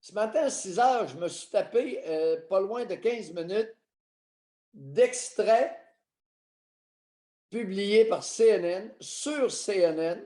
Ce matin à 6 heures, je me suis tapé pas loin de 15 minutes d'extraits publiés par CNN, sur CNN,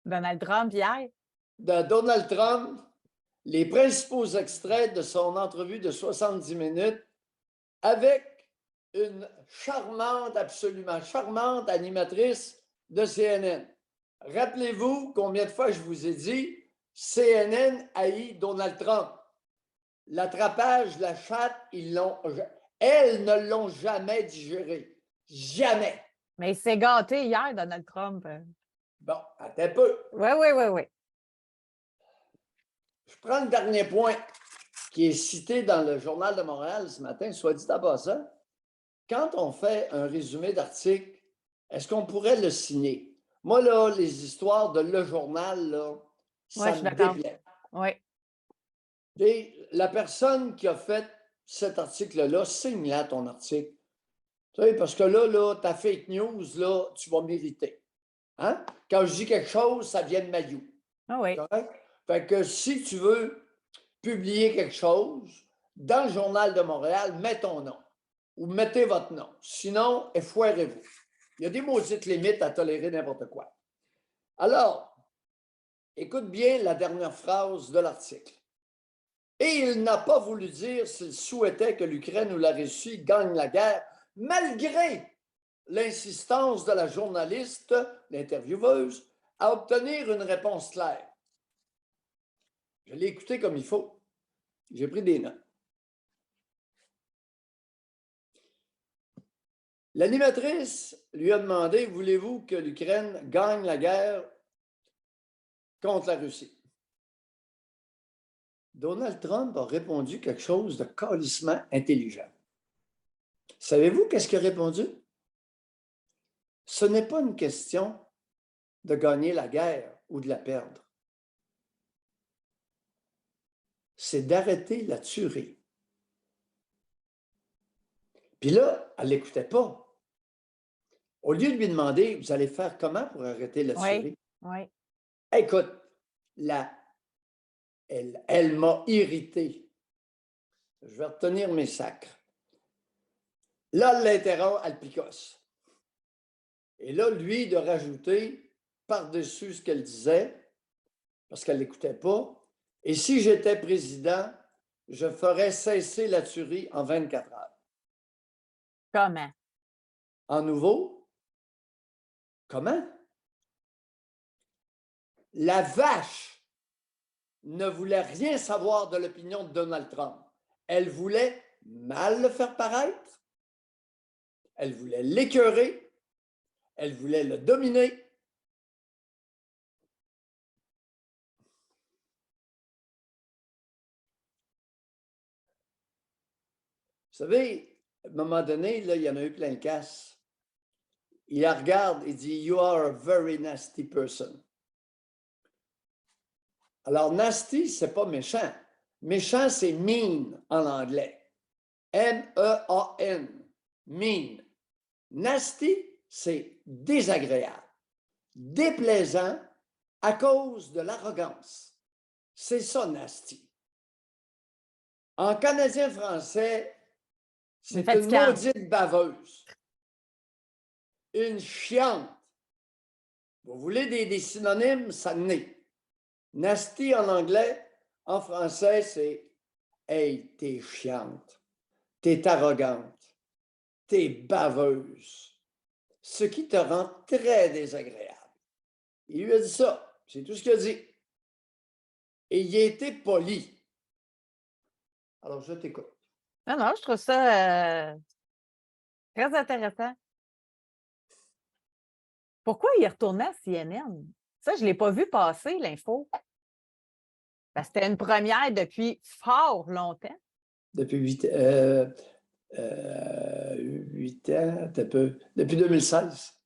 Donald Trump hier. de Donald Trump, les principaux extraits de son entrevue de 70 minutes avec une charmante, absolument charmante animatrice de CNN. Rappelez-vous combien de fois je vous ai dit CNN haït Donald Trump. L'attrapage, la chatte, elles ne l'ont jamais digéré. Jamais. Mais il s'est gâté hier, Donald Trump. Bon, attends un peu. Oui, oui, oui, oui. Je prends le dernier point qui est cité dans le Journal de Montréal ce matin, soit dit en passant. Quand on fait un résumé d'article, est-ce qu'on pourrait le signer? Moi, là, les histoires de Le Journal, là, ça me déplaît. Oui. Et la personne qui a fait cet article-là, signe-la ton article. Tu sais, parce que là, ta fake news, là, tu vas m'irriter. Hein? Quand je dis quelque chose, ça vient de Mayou. Ah oui. Correct? Fait que si tu veux publier quelque chose dans le Journal de Montréal, mets ton nom ou mettez votre nom. Sinon, effoirez-vous. Il y a des maudites limites à tolérer n'importe quoi. Alors, écoute bien la dernière phrase de l'article. Et il n'a pas voulu dire s'il souhaitait que l'Ukraine ou la Russie gagne la guerre, malgré l'insistance de la journaliste, l'intervieweuse, à obtenir une réponse claire. Je l'ai écouté comme il faut. J'ai pris des notes. L'animatrice lui a demandé, voulez-vous que l'Ukraine gagne la guerre contre la Russie? Donald Trump a répondu quelque chose de calissement intelligent. Savez-vous qu'est-ce qu'il a répondu? Ce n'est pas une question de gagner la guerre ou de la perdre. C'est d'arrêter la tuerie. Puis là, elle ne l'écoutait pas. Au lieu de lui demander, vous allez faire comment pour arrêter la tuerie? Oui. Écoute, elle m'a irrité. Je vais retenir mes sacres. Là, elle l'interrompt, elle picosse. Et là, lui, de rajouter par-dessus ce qu'elle disait, parce qu'elle ne l'écoutait pas, et si j'étais président, je ferais cesser la tuerie en 24 heures. Comment? En nouveau? Comment? La vache ne voulait rien savoir de l'opinion de Donald Trump. Elle voulait mal le faire paraître, elle voulait l'écœurer, elle voulait le dominer. Vous savez, à un moment donné, là, il y en a eu plein le casse. Il la regarde et dit « You are a very nasty person ». Alors, nasty, c'est pas méchant. Méchant, c'est mean en anglais. M-E-A-N. Mean. Nasty, c'est désagréable, déplaisant à cause de l'arrogance. C'est ça, nasty. En canadien-français, c'est une maudite baveuse. Une chiante. Vous voulez des synonymes? Ça n'est. Nasty en anglais, en français, c'est « Hey, t'es chiante, t'es arrogante, t'es baveuse », ce qui te rend très désagréable. Il lui a dit ça, c'est tout ce qu'il a dit. Et il a été poli. Alors, je t'écoute. Non, je trouve ça très intéressant. Pourquoi il est retourné à CNN? Ça, je ne l'ai pas vu passer, l'info. C'était une première depuis fort longtemps. Depuis 8 ans, un peu. Depuis 2016.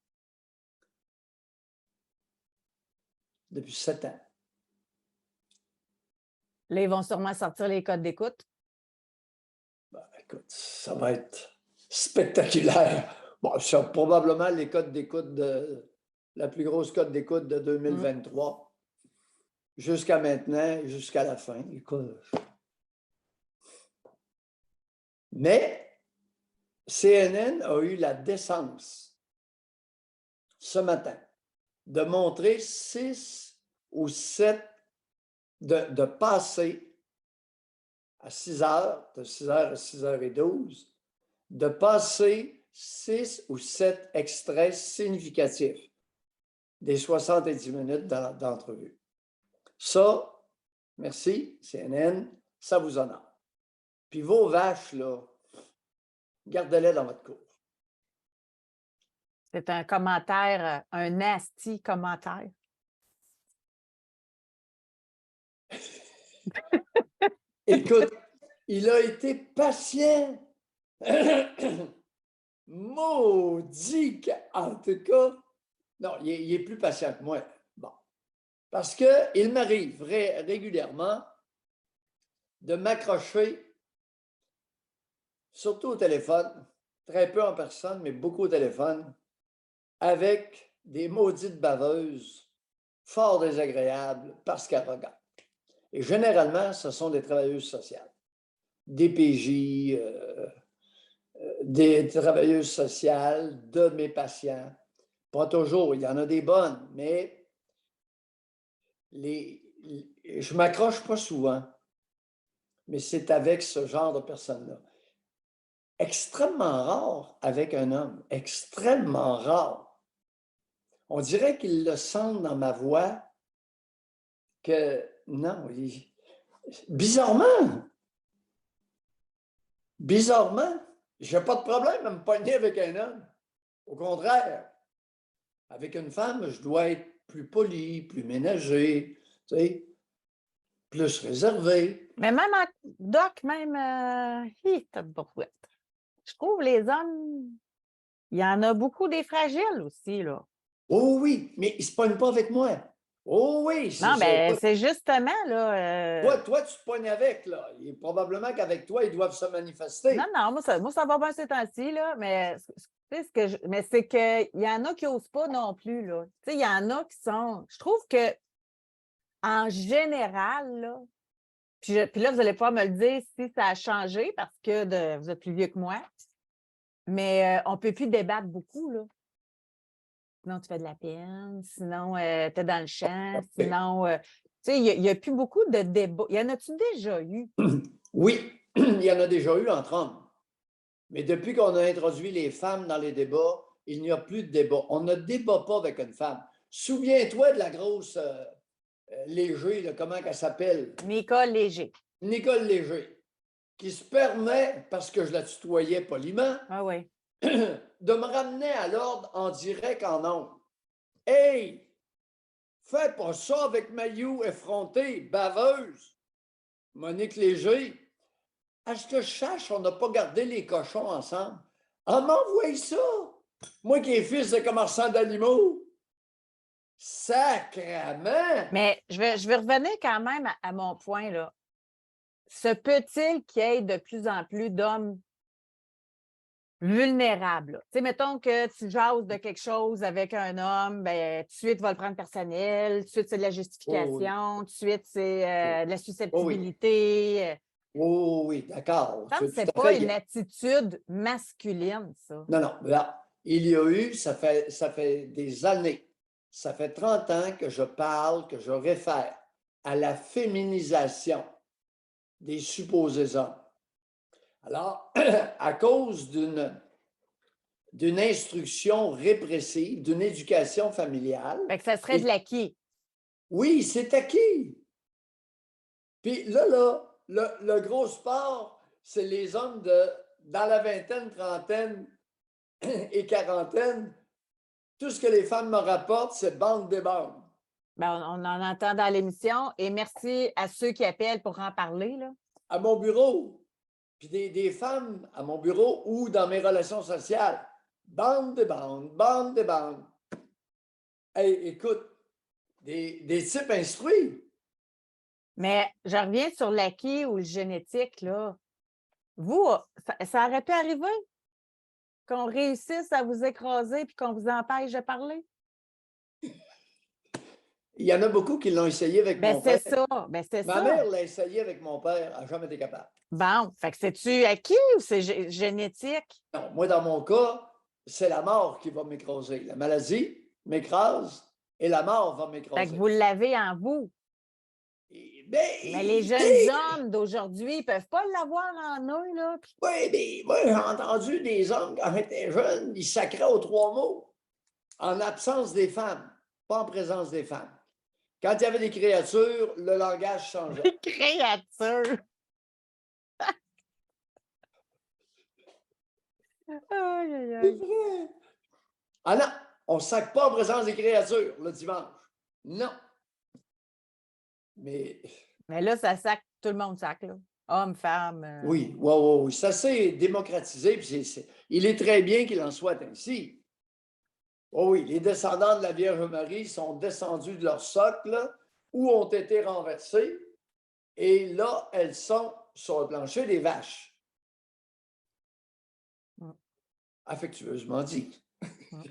Depuis 7 ans. Là, ils vont sûrement sortir les codes d'écoute. Ben, écoute, ça va être spectaculaire. Bon, c'est probablement les codes d'écoute la plus grosse code d'écoute de 2023. jusqu'à maintenant, jusqu'à la fin. Écoute. Mais CNN a eu la décence ce matin de montrer 6 ou 7, de passer à 6 heures, de 6 heures à 6h12, de passer 6 ou 7 extraits significatifs des 70 minutes d'entrevue. Ça, merci, CNN, ça vous honore. Puis vos vaches, là, gardez-les dans votre cour. C'est un commentaire, un nasty commentaire. Écoute, il a été patient. Maudit en tout cas. Non, il est plus patient que moi. Bon. Parce qu'il m'arrive régulièrement de m'accrocher, surtout au téléphone, très peu en personne, mais beaucoup au téléphone, avec des maudites baveuses fort désagréables parce qu'arrogantes. Et généralement, ce sont des travailleuses sociales, des PJ, des travailleuses sociales, de mes patients. Pas toujours, il y en a des bonnes, mais je ne m'accroche pas souvent, mais c'est avec ce genre de personnes-là. Extrêmement rare avec un homme, extrêmement rare. On dirait qu'ils le sentent dans ma voix que non, bizarrement, je n'ai pas de problème à me pogner avec un homme. Au contraire, avec une femme, je dois être plus poli, plus ménager, tu sais, plus réservé. Mais même en doc, même, tabarouette. Je trouve les hommes, il y en a beaucoup des fragiles aussi, là. Oh oui, mais ils ne se pognent pas avec moi. Oh oui, Non, ben c'est justement, là. Toi, tu te pognes avec, là. Et probablement qu'avec toi, ils doivent se manifester. Non, moi, ça va bien ces temps-ci, là, mais mais c'est qu'il y en a qui n'osent pas non plus, là. Tu sais, il y en a qui sont. Je trouve que en général, là, puis là, vous allez pouvoir me le dire si ça a changé parce que vous êtes plus vieux que moi, mais on ne peut plus débattre beaucoup, là. Sinon, tu fais de la peine, sinon, tu es dans le champ, sinon, tu sais, il n'y a plus beaucoup de débats. Y en a-tu déjà eu? Oui, il y en a déjà eu entre hommes. Mais depuis qu'on a introduit les femmes dans les débats, il n'y a plus de débat. On ne débat pas avec une femme. Souviens-toi de la grosse Léger, là, comment elle s'appelle? Nicole Léger. Nicole Léger, qui se permet, parce que je la tutoyais poliment, Ah oui. de me ramener à l'ordre en direct en ondes. Hey! Fais pas ça avec Mayou effrontée, baveuse. Monique Léger. À ce que je sache, on n'a pas gardé les cochons ensemble. Ah, m'envoie ça! Moi qui est fils de commerçant d'animaux. Sacrement! Mais je vais revenir quand même à mon point, là. Se peut-il qu'il y ait de plus en plus d'hommes vulnérables, là? Tu sais, mettons que tu jases de quelque chose avec un homme, bien, tout de suite, tu vas le prendre personnel, tout de suite, c'est de la justification, tout de suite, c'est de la susceptibilité. Oh oui, d'accord. Je pense que C'est ce tout n'est à pas fait. une attitude masculine, ça. Non, non. Là, il y a eu, ça fait des années, ça fait 30 ans que je parle, que je réfère à la féminisation des supposés hommes. Alors, à cause d'une instruction répressive, d'une éducation familiale. Fait que ça serait de l'acquis. Oui, c'est acquis. Puis là, le gros sport, c'est les hommes dans la vingtaine, trentaine et quarantaine. Tout ce que les femmes me rapportent, c'est bande des bandes. Ben, on en entend dans l'émission et merci à ceux qui appellent pour en parler, là. À mon bureau, puis des femmes à mon bureau ou dans mes relations sociales. Bande des bandes, bande des bandes. Hey, écoute, des types instruits. Mais je reviens sur l'acquis ou le génétique, là. Vous, ça aurait pu arriver qu'on réussisse à vous écraser puis qu'on vous empêche de parler? Il y en a beaucoup qui l'ont essayé avec Ben, mon c'est père. ça. Ben, c'est Ma ça. mère l'a essayé avec mon père, elle n'a jamais été capable. Bon, fait que c'est-tu acquis ou c'est génétique? Non, moi, dans mon cas, c'est la mort qui va m'écraser. La maladie m'écrase et la mort va Fait que m'écraser. vous l'avez en vous. Mais les Ben, jeunes hommes d'aujourd'hui, ils ne peuvent pas l'avoir en eux, là. oui, mais moi, j'ai entendu des hommes, quand j'étais jeune, ils sacraient aux 3 mots. En absence des femmes, pas en présence des femmes. Quand il y avait des créatures, le langage changeait. Créature! Aïe, aïe, C'est aïe. vrai. Ah non, on ne sacre pas en présence des créatures le dimanche. Non. Mais Mais là, ça sac, tout le monde sac, là. Hommes, femmes. oui, oui, oui, oui, ça s'est démocratisé. Puis il est très bien qu'il en soit ainsi. Oh oui, les descendants de la Vierge Marie sont descendus de leur socle ou ont été renversés. Et là, elles sont sur le plancher des vaches. Mm. Affectueusement dit. Mm.